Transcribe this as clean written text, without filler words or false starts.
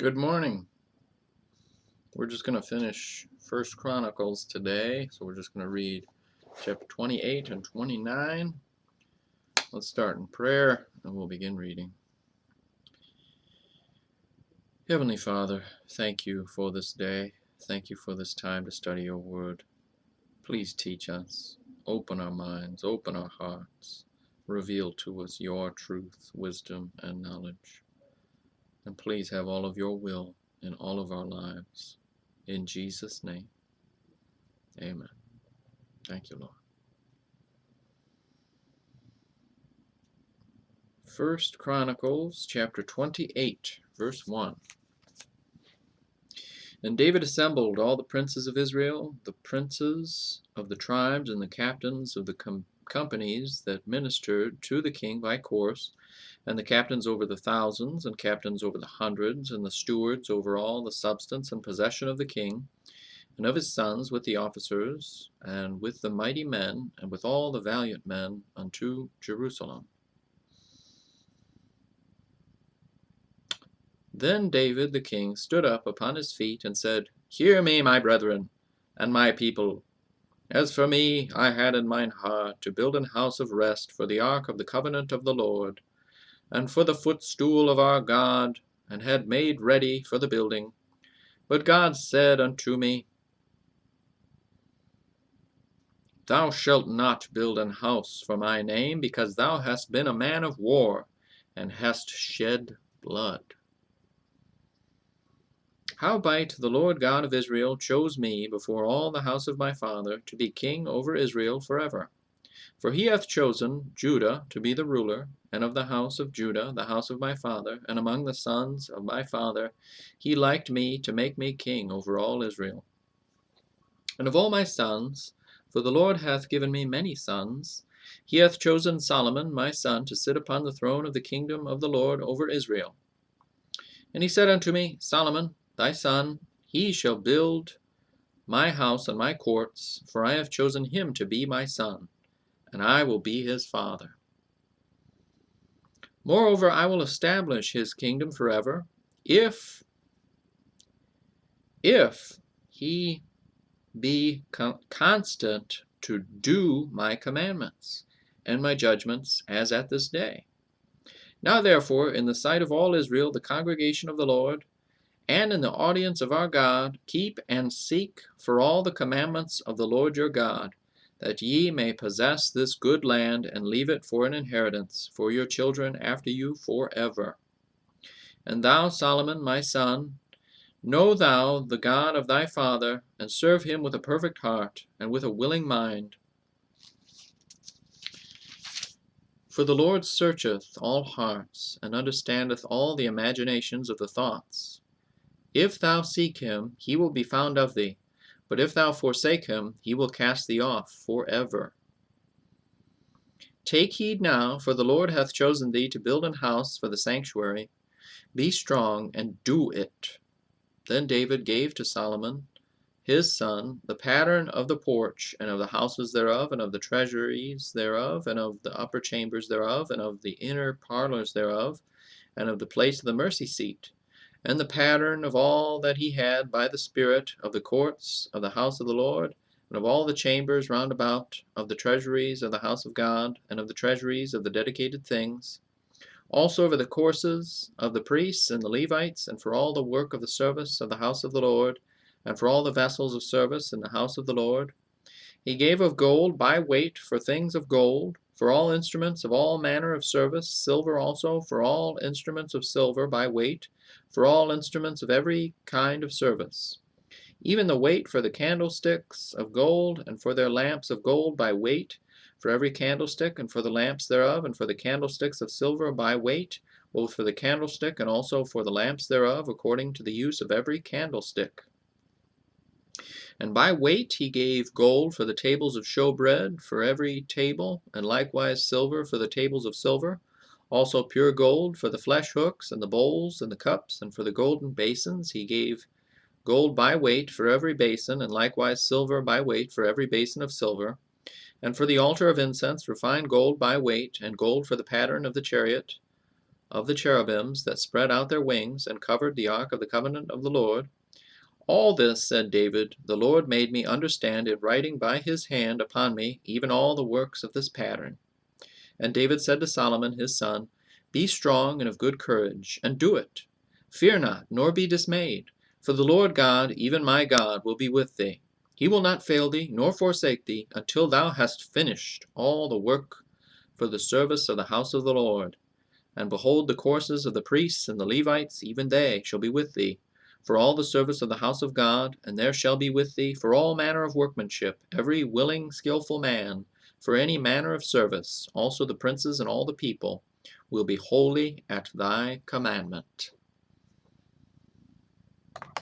Good morning. We're just going to finish First Chronicles today, so we're just going to read chapter 28 and 29. Let's start in prayer, and we'll begin reading. Heavenly Father, thank you for this day. Thank you for this time to study your word. Please teach us. Open our minds, open our hearts. Reveal to us your truth, wisdom, and knowledge. And please have all of your will in all of our lives. In Jesus' name, amen. Thank you, Lord. First Chronicles chapter 28, verse 1. And David assembled all the princes of Israel, the princes of the tribes, and the captains of the companies that ministered to the king by course, and the captains over the thousands, and captains over the hundreds, and the stewards over all the substance and possession of the king, and of his sons with the officers, and with the mighty men, and with all the valiant men unto Jerusalem. Then David the king stood up upon his feet and said, Hear me, my brethren, and my people. As for me, I had in mine heart to build an house of rest for the ark of the covenant of the Lord, and for the footstool of our God, and had made ready for the building. But God said unto me, Thou shalt not build an house for my name, because thou hast been a man of war, and hast shed blood. Howbeit the Lord God of Israel chose me before all the house of my father to be king over Israel forever. For he hath chosen Judah to be the ruler, and of the house of Judah, the house of my father, and among the sons of my father, he liked me to make me king over all Israel. And of all my sons, for the Lord hath given me many sons, he hath chosen Solomon my son to sit upon the throne of the kingdom of the Lord over Israel. And he said unto me, Solomon, thy son, he shall build my house and my courts, for I have chosen him to be my son, and I will be his father. Moreover, I will establish his kingdom forever, if he be constant to do my commandments and my judgments, as at this day. Now therefore, in the sight of all Israel, the congregation of the Lord, and in the audience of our God, keep and seek for all the commandments of the Lord your God, that ye may possess this good land, and leave it for an inheritance for your children after you forever. And thou, Solomon, my son, know thou the God of thy father, and serve him with a perfect heart, and with a willing mind. For the Lord searcheth all hearts, and understandeth all the imaginations of the thoughts. If thou seek him, he will be found of thee. But if thou forsake him, he will cast thee off forever. Take heed now, for the Lord hath chosen thee to build an house for the sanctuary. Be strong, and do it. Then David gave to Solomon, his son, the pattern of the porch, and of the houses thereof, and of the treasuries thereof, and of the upper chambers thereof, and of the inner parlors thereof, and of the place of the mercy seat, and the pattern of all that he had by the Spirit of the courts of the house of the Lord, and of all the chambers round about, of the treasuries of the house of God, and of the treasuries of the dedicated things, also over the courses of the priests and the Levites, and for all the work of the service of the house of the Lord, and for all the vessels of service in the house of the Lord. He gave of gold by weight for things of gold, for all instruments of all manner of service, silver also for all instruments of silver by weight, for all instruments of every kind of service. Even the weight for the candlesticks of gold, and for their lamps of gold by weight, for every candlestick, and for the lamps thereof, and for the candlesticks of silver by weight, both for the candlestick and also for the lamps thereof, according to the use of every candlestick. And by weight he gave gold for the tables of showbread, for every table, and likewise silver for the tables of silver, also pure gold for the flesh hooks, and the bowls, and the cups, and for the golden basins he gave gold by weight for every basin, and likewise silver by weight for every basin of silver. And for the altar of incense refined gold by weight, and gold for the pattern of the chariot, of the cherubims that spread out their wings and covered the ark of the covenant of the Lord. All this, said David, the Lord made me understand in writing by his hand upon me, even all the works of this pattern. And David said to Solomon his son, Be strong and of good courage, and do it. Fear not, nor be dismayed, for the Lord God, even my God, will be with thee. He will not fail thee, nor forsake thee, until thou hast finished all the work for the service of the house of the Lord. And behold, the courses of the priests and the Levites, even they, shall be with thee, for all the service of the house of God, and there shall be with thee for all manner of workmanship, every willing, skillful man, for any manner of service. Also the princes and all the people will be holy at thy commandment.